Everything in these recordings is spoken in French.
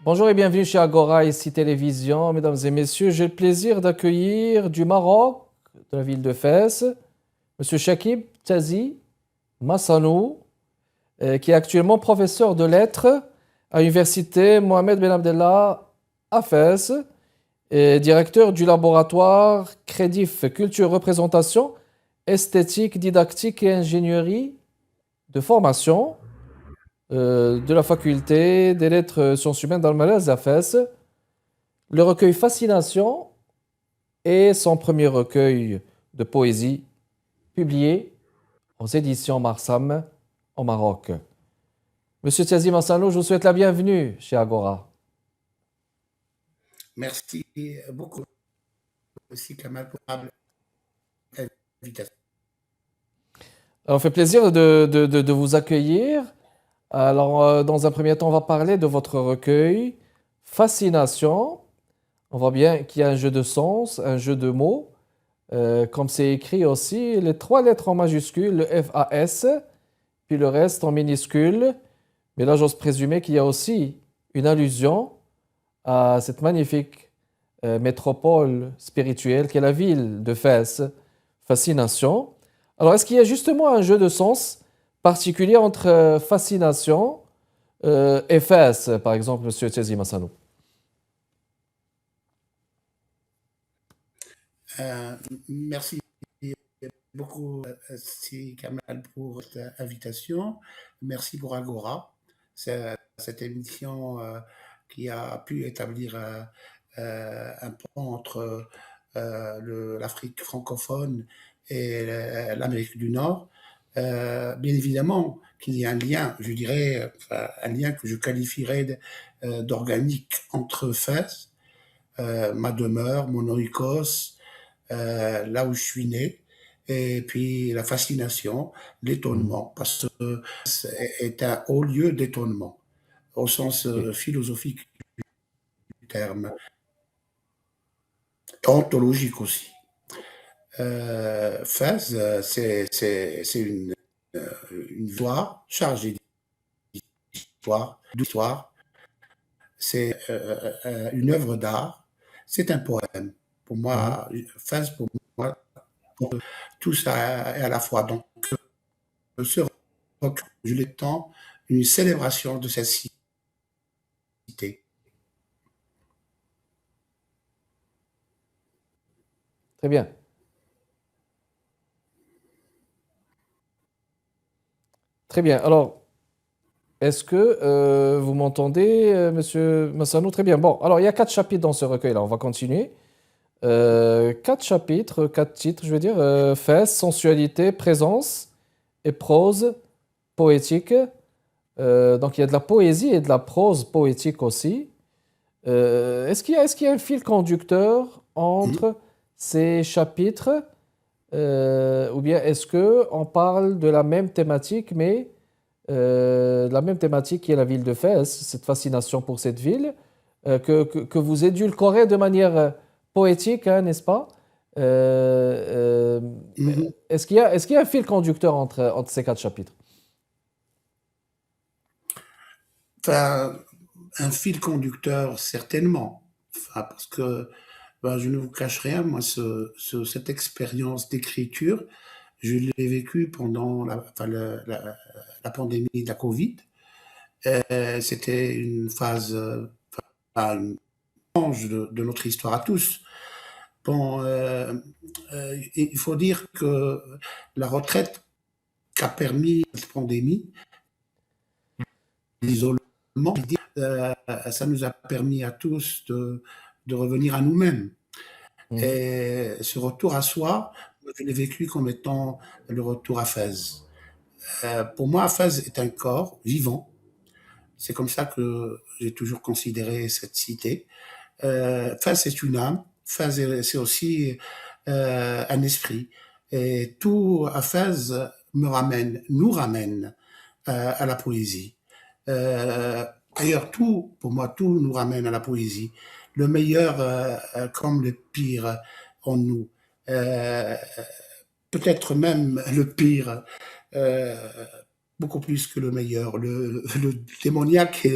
Bonjour et bienvenue chez Agora, ici Télévision. Mesdames et messieurs, j'ai le plaisir d'accueillir du Maroc, de la ville de Fès, Monsieur Chakib Tazi Massanou, qui est actuellement professeur de lettres à l'université Mohamed Ben Abdallah à Fès, et directeur du laboratoire Crédif Culture Représentation, Esthétique, Didactique et Ingénierie de formation de la faculté des lettres sciences humaines dans le Malaise à Fès. Le recueil Fascination est son premier recueil de poésie publié aux éditions Marsam au Maroc. Monsieur Tiazi Massano, je vous souhaite la bienvenue chez Agora. Merci beaucoup aussi, Kamal, pour l'invitation. Alors, on fait plaisir de vous accueillir. Alors, dans un premier temps, on va parler de votre recueil Fascination. On voit bien qu'il y a un jeu de sens, un jeu de mots. Comme c'est écrit aussi, les trois lettres en majuscule, le FAS, puis le reste en minuscule. Mais là, j'ose présumer qu'il y a aussi une allusion à cette magnifique métropole spirituelle qu'est la ville de Fès, Fascination. Alors, est-ce qu'il y a justement un jeu de sens particulier entre fascination et Fès, par exemple, Monsieur Tiazi Massanou? Euh, Merci beaucoup, si Kamal, pour cette invitation. Merci pour Agora, cette émission qui a pu établir un pont entre l'Afrique francophone et l'Amérique du Nord. Bien évidemment qu'il y a un lien, je dirais, enfin, un lien que je qualifierais d'organique entre Fès, ma demeure, mon oikos, là où je suis né, et puis la fascination, Mhm. l'étonnement, parce que c'est un haut lieu d'étonnement, au sens Oui. philosophique du terme, ontologique aussi. Fès, c'est une voie chargée d'histoire, c'est une œuvre d'art, c'est un poème. Pour Mhm. moi, Fès, pour moi, tout ça est à la fois. Donc, ce recueil, je l'étends une célébration de cette cité. Très bien. Très bien. Alors, est-ce que vous m'entendez, Monsieur Massano? Très bien. Bon, alors il y a quatre chapitres dans ce recueil-là. On va continuer. Quatre chapitres, quatre titres, je veux dire. Fesses, sensualité, présence et prose poétique. Donc il y a de la poésie et de la prose poétique aussi. Est-ce qu'il y a un fil conducteur Mhm. entre ces chapitres ou bien est-ce que on parle de la même thématique, mais de la même thématique qui est la ville de Fès, cette fascination pour cette ville, que vous édulcorez de manière poétique, hein, n'est-ce pas? Euh, euh, Mhm. est-ce qu'il y a un fil conducteur entre ces quatre chapitres? Enfin, un fil conducteur, certainement. Enfin, parce que ben, je ne vous cache rien, moi, cette expérience d'écriture, je l'ai vécue pendant enfin, la pandémie de la Covid. C'était une phase, enfin, une tranche de notre histoire à tous. Bon, il faut dire que la retraite qu'a permis cette pandémie, l'isolement, ça nous a permis à tous de revenir à nous-mêmes. Mhm. Et ce retour à soi, je l'ai vécu comme étant le retour à Fès. Pour moi, Fès est un corps vivant. C'est comme ça que j'ai toujours considéré cette cité. Fès est une âme. Fès, c'est aussi un esprit. Et tout à Fès me ramène, nous ramène à la poésie. Euh, D'ailleurs, tout, pour moi, tout nous ramène à la poésie. Le meilleur comme le pire en nous. Euh, Peut-être même le pire. Euh, beaucoup plus que le meilleur. Le démoniaque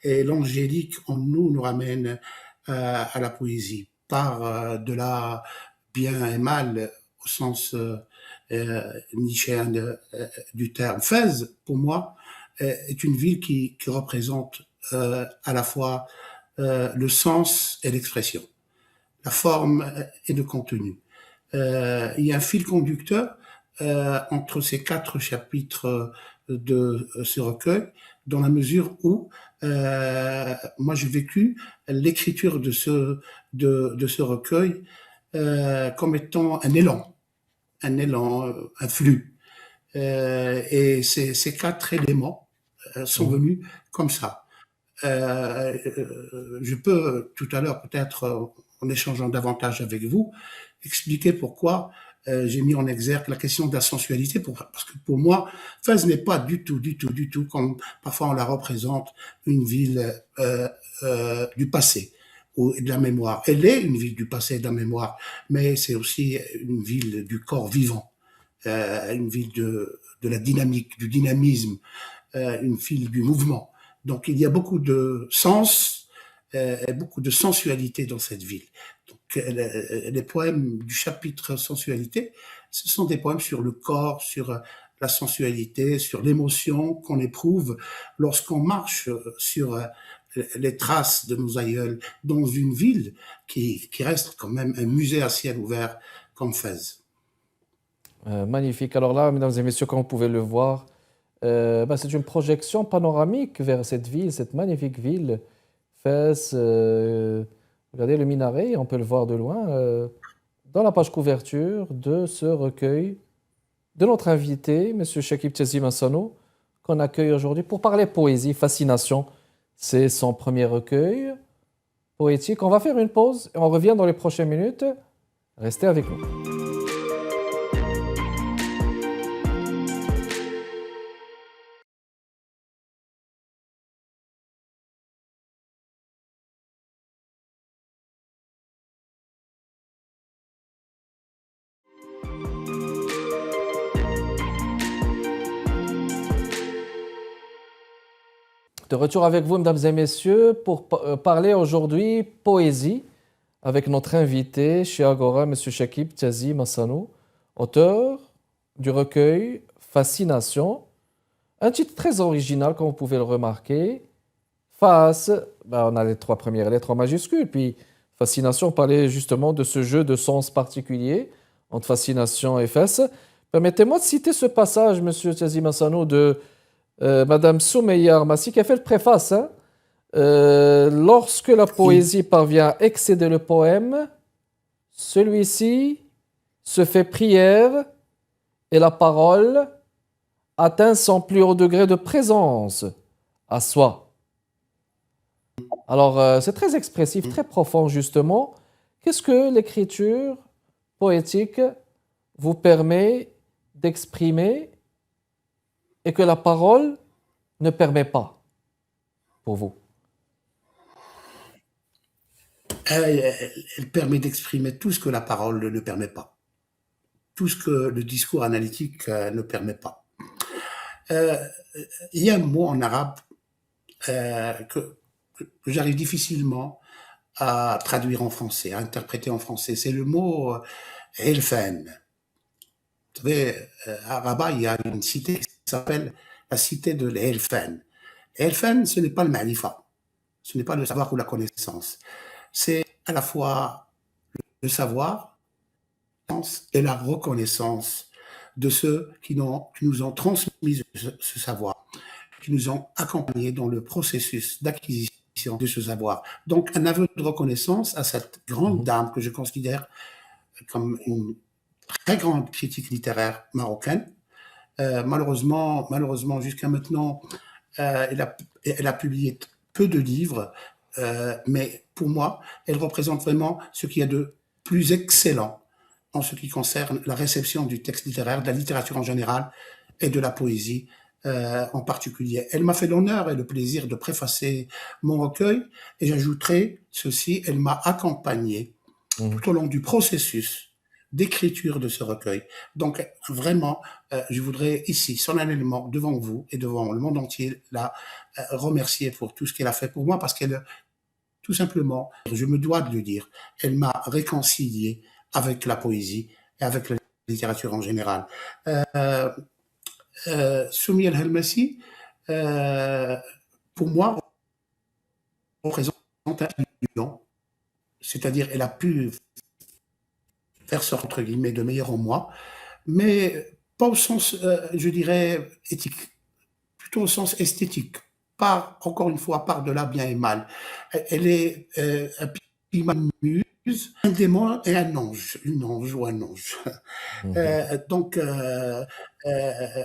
et l'angélique en nous nous ramènent à la poésie, par de la bien et mal au sens nietzschéen du terme. Fès, pour moi, est une ville qui représente à la fois le sens et l'expression, la forme et le contenu. Il y a un fil conducteur entre ces 4 chapitres de ce recueil, dans la mesure où moi j'ai vécu l'écriture de ce recueil comme étant un élan, un flux. Et ces 4 éléments sont Mhm. venus comme ça. Je peux tout à l'heure, peut-être en échangeant davantage avec vous, expliquer pourquoi j'ai mis en exergue la question de la sensualité, parce que pour moi, Fès n'est pas du tout, comme parfois on la représente, une ville du passé ou de la mémoire. Elle est une ville du passé et de la mémoire, mais c'est aussi une ville du corps vivant, une ville de la dynamique, du dynamisme, une ville du mouvement. Donc il y a beaucoup de sens et beaucoup de sensualité dans cette ville. Donc les poèmes du chapitre sensualité, ce sont des poèmes sur le corps, sur la sensualité, sur l'émotion qu'on éprouve lorsqu'on marche sur les traces de nos aïeuls dans une ville qui reste quand même un musée à ciel ouvert comme Fès. Magnifique. Alors là, mesdames et messieurs, comme vous pouvez le voir, c'est une projection panoramique vers cette ville, cette magnifique ville, Fès. Regardez le minaret, on peut le voir de loin, dans la page couverture de ce recueil de notre invité, Monsieur Chakib Tiazim Hassano, qu'on accueille aujourd'hui pour parler poésie, fascination. C'est son premier recueil poétique. On va faire une pause et on revient dans les prochaines minutes. Restez avec nous. De retour avec vous, mesdames et messieurs, pour parler aujourd'hui poésie avec notre invité chez Agora, M. Chakib Tiazim Hassano, auteur du recueil Fascination, un titre très original, comme vous pouvez le remarquer. Face, on a les 3 premières lettres en majuscules, puis Fascination parlait justement de ce jeu de sens particulier entre fascination et fesse. Permettez-moi de citer ce passage, M. Tiazim Hassano, de Madame Soumeya Armassi, qui a fait le préface. Hein. Lorsque la poésie parvient à excéder le poème, celui-ci se fait prière et la parole atteint son plus haut degré de présence à soi. Alors, c'est très expressif, très profond justement. Qu'est-ce que l'écriture poétique vous permet d'exprimer et que la parole ne permet pas pour vous? Elle permet d'exprimer tout ce que la parole ne permet pas, tout ce que le discours analytique ne permet pas. Il y a un mot en arabe que j'arrive difficilement à traduire en français, à interpréter en français. C'est le mot Elfen. Vous savez, à Rabat, il y a une cité qui s'appelle la cité de l'Elfen. Elfen, ce n'est pas le manifa, ce n'est pas le savoir ou la connaissance. C'est à la fois le savoir et la reconnaissance de ceux qui nous ont transmis ce savoir, qui nous ont accompagnés dans le processus d'acquisition de ce savoir. Donc, un aveu de reconnaissance à cette grande dame que je considère comme une très grande critique littéraire marocaine. Malheureusement, jusqu'à maintenant, elle a publié peu de livres, mais pour moi, elle représente vraiment ce qu'il y a de plus excellent en ce qui concerne la réception du texte littéraire, de la littérature en général et de la poésie en particulier. Elle m'a fait l'honneur et le plaisir de préfacer mon recueil, et j'ajouterai ceci, elle m'a accompagné tout au long du processus d'écriture de ce recueil. Donc, vraiment, je voudrais ici, solennellement, devant vous et devant le monde entier, la remercier pour tout ce qu'elle a fait pour moi, parce qu'elle, tout simplement, je me dois de le dire, elle m'a réconcilié avec la poésie et avec la littérature en général. Soumia El-Helmasi, pour moi, représente un lion, c'est-à-dire elle a pu faire sortir, entre guillemets, de meilleur en moi, mais pas au sens, je dirais, éthique, plutôt au sens esthétique. Pas, encore une fois, par de là bien et mal. Elle est un piment de muse, un démon et un ange, une ange ou un ange. Mhm. Donc,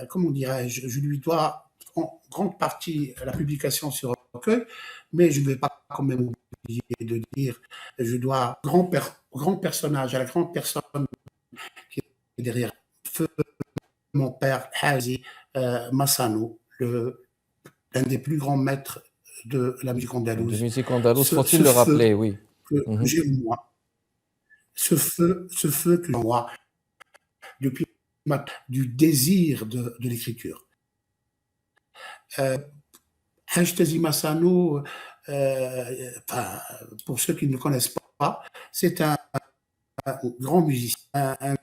comment dirais-je, je lui dois en grande partie la publication sur recueil, mais je ne vais pas quand même oublier de dire, je dois grand personnage, à la grande personne qui est derrière feu, mon père, Hazi Massano, l'un des plus grands maîtres de la musique De andalouse. musique andalouse, faut-il Ce le feu rappeler, oui. que Mhm. j'ai en moi, ce feu que j'ai en moi, depuis du désir de l'écriture. Hajtazi Massano, enfin, pour ceux qui ne le connaissent pas, c'est un grand musicien, Un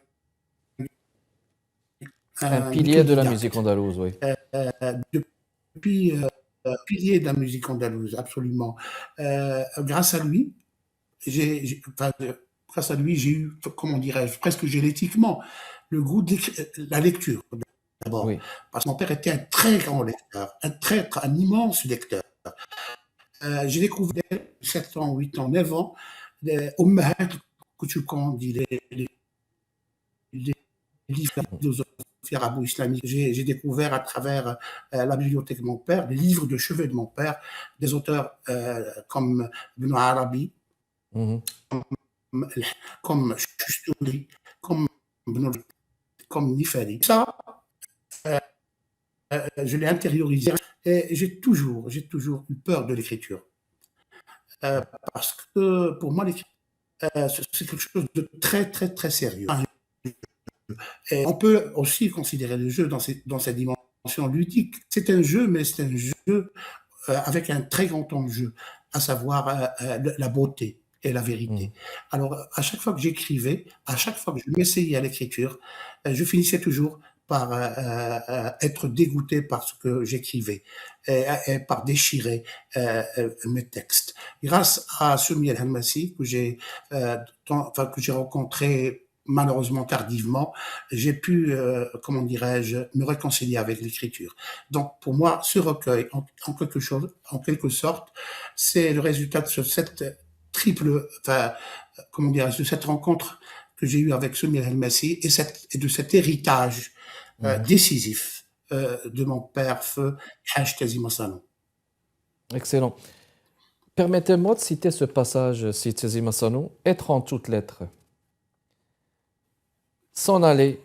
un pilier de la musique autodidacte. andalouse, oui. Depuis pilier de la musique andalouse, absolument. Grâce à lui, enfin, grâce à lui, j'ai eu, comment dirais-je, presque génétiquement, le goût de la lecture, d'abord. Oui. Parce que mon père était un très grand lecteur, un immense lecteur. J'ai découvert 7 ans, 8 ans, 9 ans, Ummahat Kutukan, dit les livres de philosophie arabo-islamique. J'ai découvert à travers la bibliothèque de mon père, les livres de chevet de mon père, des auteurs comme Ibn Arabi, Mhm. comme Shusturi, comme comme Nifari. Ça, je l'ai intériorisé et j'ai toujours eu peur de l'écriture. Parce que pour moi, l'écriture, c'est quelque chose de très, très, très sérieux. Et on peut aussi considérer le jeu dans cette dimension ludique. C'est un jeu, mais c'est un jeu avec un très grand enjeu, à savoir la beauté et la Mhm. vérité. Alors, à chaque fois que j'écrivais, à chaque fois que je m'essayais à l'écriture, je finissais toujours par être dégoûté par ce que j'écrivais et par déchirer mes textes. Grâce à Soumia El-Helmasi, enfin, que j'ai rencontré malheureusement tardivement, j'ai pu, comment dirais-je, me réconcilier avec l'écriture. Donc, pour moi, ce recueil, en quelque sorte, c'est le résultat de cette triple, enfin, comment dirais-je, de cette rencontre que j'ai eue avec Soumia El-Massi et de cet héritage Mhm. décisif de mon père, feu Haj Kazim Hassano. Excellent. Permettez-moi de citer ce passage, Sitezi Massanou, être en toutes lettres. S'en aller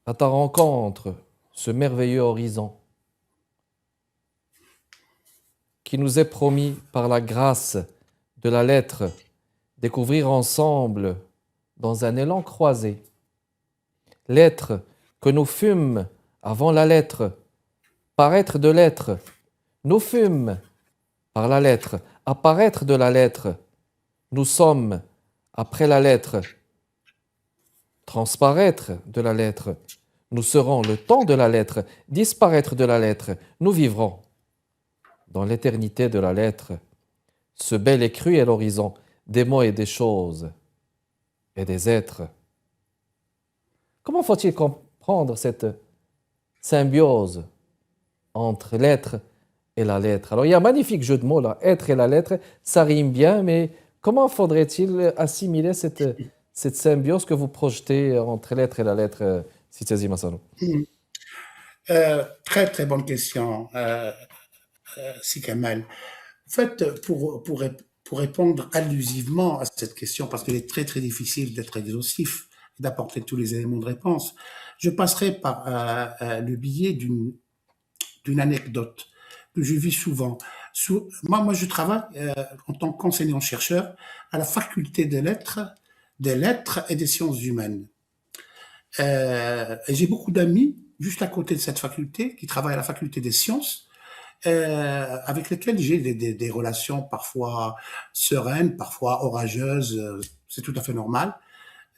à ta rencontre, ce merveilleux horizon qui nous est promis par la grâce de la lettre, découvrir ensemble dans un élan croisé. Lettre que nous fûmes avant la lettre, paraître de lettre, nous fûmes par la lettre, apparaître de la lettre, nous sommes après la lettre, transparaître de la lettre, nous serons le temps de la lettre, disparaître de la lettre, nous vivrons dans l'éternité de la lettre. Ce bel et cruel horizon des mots et des choses et des êtres. Comment faut-il comprendre cette symbiose entre l'être et la lettre? Alors il y a un magnifique jeu de mots là, être et la lettre, ça rime bien, mais comment faudrait-il assimiler cette symbiose que vous projetez entre l'être et la lettre, Sitazi Masano? Très très bonne question, Si Kamal. En fait, pour répondre allusivement à cette question, parce qu'il est très très difficile d'être exhaustif et d'apporter tous les éléments de réponse, je passerai par le biais d'une anecdote que je vis souvent. Moi, je travaille en tant qu'enseignant-chercheur à la faculté des lettres et des sciences humaines. Et j'ai beaucoup d'amis juste à côté de cette faculté qui travaillent à la faculté des sciences, avec lesquels j'ai des relations parfois sereines, parfois orageuses, c'est tout à fait normal.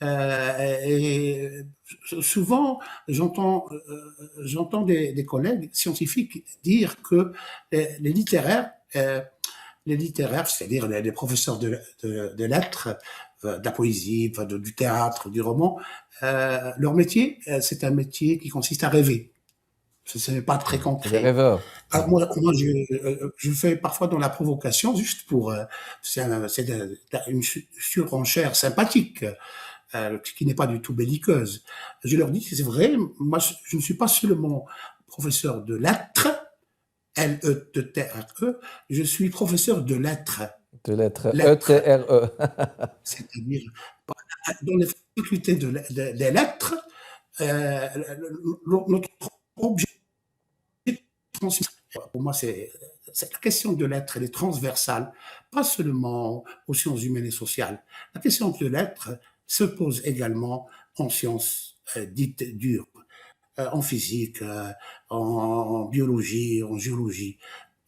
Et souvent, j'entends des collègues scientifiques dire que les littéraires, c'est-à-dire les professeurs de lettres, de la poésie, du théâtre, du roman, leur métier, c'est un métier qui consiste à rêver. Ce n'est pas très C'est des concret. rêveurs. Alors moi je fais parfois dans la provocation, juste pour... une surenchère sympathique, qui n'est pas du tout belliqueuse. Je leur dis que c'est vrai, moi je ne suis pas seulement professeur de lettres, L-E-T-R-E, je suis professeur de lettres, De lettres lettres, E-T-R-E. c'est-à-dire dans les facultés des lettres, notre objectif, pour moi, la question de l'être, elle est transversale, pas seulement aux sciences humaines et sociales. La question de l'être se pose également en sciences dites dures, en physique, en biologie, en géologie.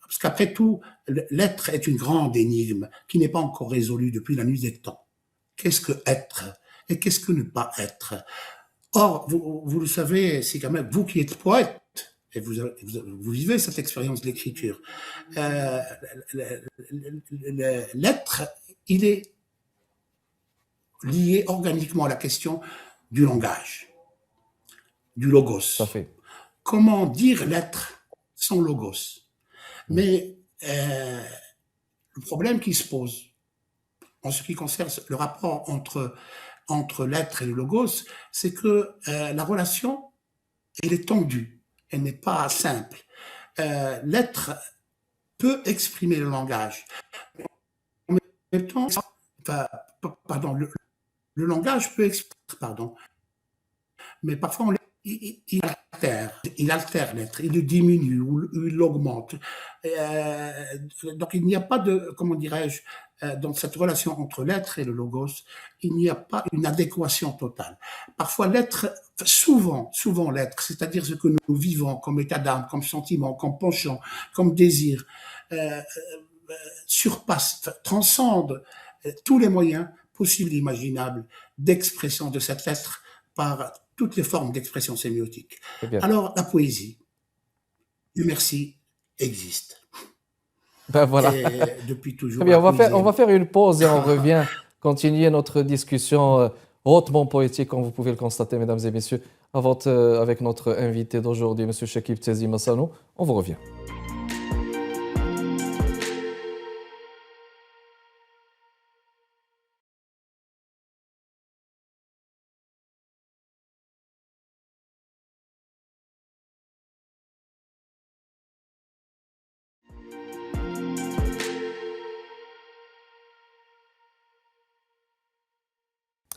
Parce qu'après tout, l'être est une grande énigme qui n'est pas encore résolue depuis la nuit des temps. Qu'est-ce que être et qu'est-ce que ne pas être? Or, vous le savez, c'est quand même vous qui êtes poète, et vous vivez cette expérience de l'écriture. Euh, L'être, il est lié organiquement à la question du langage, du Tout à logos. fait. Comment dire l'être sans logos? Mm. Mais le problème qui se pose en ce qui concerne le rapport entre l'être et le logos, c'est que la relation, elle est tendue, elle n'est pas simple. L'être peut exprimer le langage. En même temps, enfin, pardon, le langage peut exprimer, pardon, mais parfois il altère l'être, il le diminue ou il l'augmente. Euh, donc il n'y a pas de, comment dirais-je, dans cette relation entre l'être et le logos, il n'y a pas une adéquation totale. Parfois l'être, souvent l'être, c'est-à-dire ce que nous vivons comme état d'âme, comme sentiment, comme penchant, comme désir, euh, surpasse, transcende tous les moyens possibles et imaginables d'expression de cette lettre par toutes les formes d'expression sémiotique. Très bien. Alors, la poésie, Dieu merci, existe. Ben voilà. Et depuis Très toujours, bien, la on va poésie. faire une pause et on revient continuer notre discussion hautement poétique, comme vous pouvez le constater, mesdames et messieurs, avec notre invité d'aujourd'hui, M. Chakib Tiazi Massanou. On vous revient.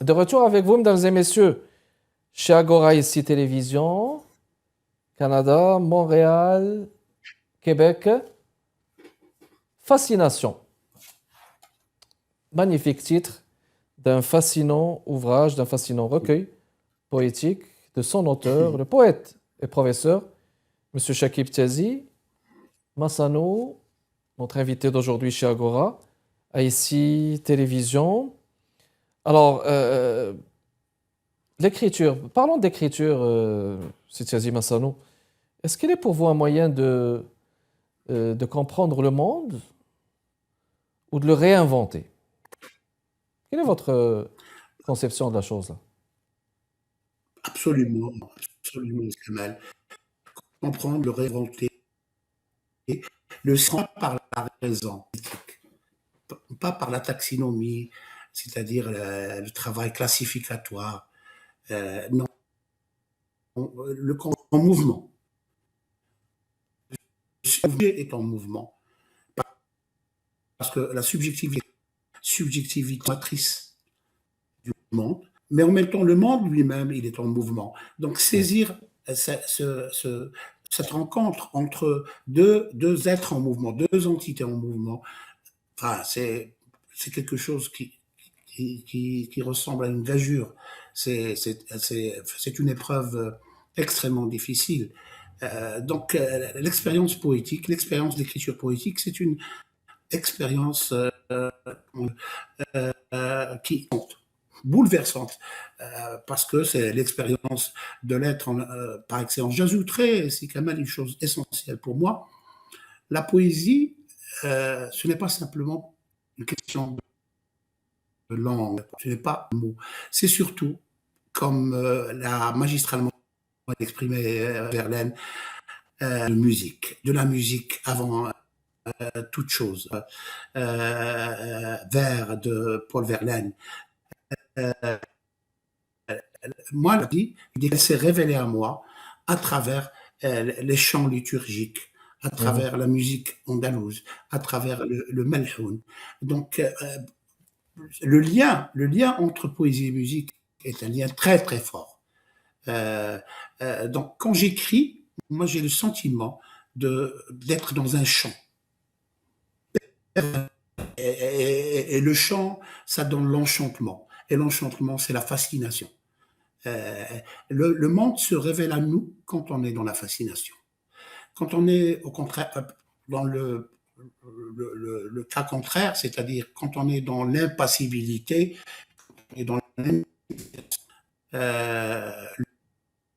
De retour avec vous, mesdames et messieurs, chez Agora ici Télévision, Canada, Montréal, Québec. Fascination. Magnifique titre d'un fascinant ouvrage, d'un fascinant recueil poétique de son auteur, le poète et professeur, M. Chakib Tiazi Massanou, notre invité d'aujourd'hui chez Agora, à ici Télévision. Alors, l'écriture, parlons d'écriture, M. Tiazi Massanou. Est-ce qu'il est pour vous un moyen de comprendre le monde ou de le réinventer? Quelle est votre conception de la chose là? Absolument, absolument, Kamal. Comprendre, le réinventer, le sens par la raison, pas par la taxinomie, c'est-à-dire le travail classificatoire. Non, en mouvement. Le sujet est en mouvement. Parce que la subjectivité matrice du monde, mais en même temps, le monde lui-même, il est en mouvement. Donc, saisir cette rencontre entre deux êtres en mouvement, deux entités en mouvement, enfin, c'est quelque chose qui ressemble à une gageure C'est une épreuve extrêmement difficile. Donc, l'expérience poétique, l'expérience d'écriture poétique, c'est une expérience qui compte, bouleversante, parce que c'est l'expérience de l'être par excellence. J'ajouterais, c'est quand même une chose essentielle pour moi, la poésie, ce n'est pas simplement une question de langue, ce n'est pas un mot, c'est surtout, comme l'a magistralement exprimé Verlaine, de la musique avant toute chose. Vers de Paul Verlaine. Moi, la vie, elle s'est révélée à moi à travers les chants liturgiques, à Mhm. travers la musique andalouse, à travers le melhoun. Donc, le lien entre poésie et musique est un lien très très fort. Donc, quand j'écris, moi j'ai le sentiment d'être dans un chant. Et le chant, ça donne l'enchantement. Et l'enchantement, c'est la fascination. Euh, le monde se révèle à nous quand on est dans la fascination. Quand on est au contraire dans le cas contraire, c'est-à-dire quand on est dans l'impassibilité et dans euh,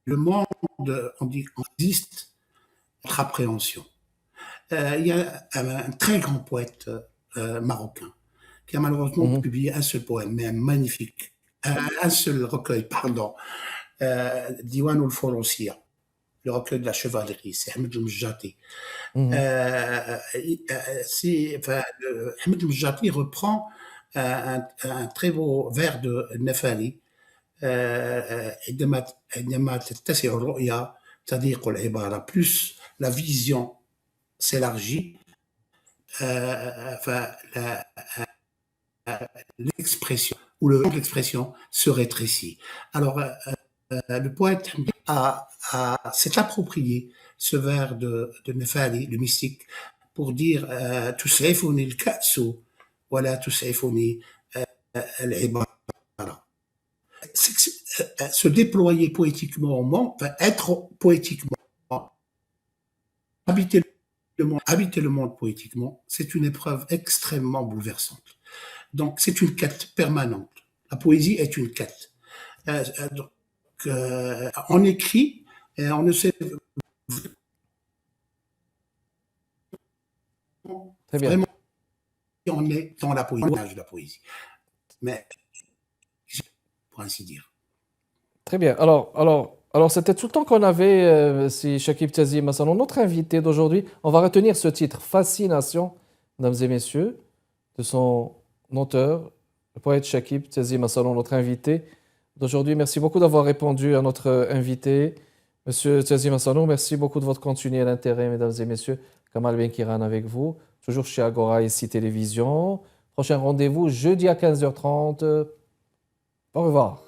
le monde, on dit, existe notre appréhension. Il y a un très grand poète marocain qui a malheureusement Mhm. publié un seul poème, mais un magnifique, un seul recueil, pardon, Diwan al-Forosia, le recueil de la chevalerie, c'est Ahmed al-Mjati. Mhm. Ahmed al-Mjati reprend un très beau vers de Nefali, عندما تتسع الرؤية تضيق العبارة. Plus la vision s'élargit, l'expression ou le champ de l'expression se rétrécit. Alors, le poète s'est approprié ce vers de Nefali, le mystique, pour dire تسعفني الكأس ولا تسعفني العبارة. Se déployer poétiquement au monde, être poétiquement, habiter le monde poétiquement, c'est une épreuve extrêmement bouleversante. Donc, c'est une quête permanente. La poésie est une quête. Donc, on écrit et on ne sait Très bien. vraiment si on est dans la poésie, de la poésie. Mais, pour ainsi dire. Très bien. Alors c'était tout le temps qu'on avait, si Shakib Tiazi Massalon, notre invité d'aujourd'hui. On va retenir ce titre, Fascination, mesdames et messieurs, de son auteur, le poète Shakib Tiazi Massalon, notre invité d'aujourd'hui. Merci beaucoup d'avoir répondu à notre invité. Monsieur Tiazi Massalon, merci beaucoup de votre continuel intérêt, mesdames et messieurs. Kamal Benkiran avec vous, toujours chez Agora ici Télévision. Prochain rendez-vous jeudi à 15h30. Au revoir.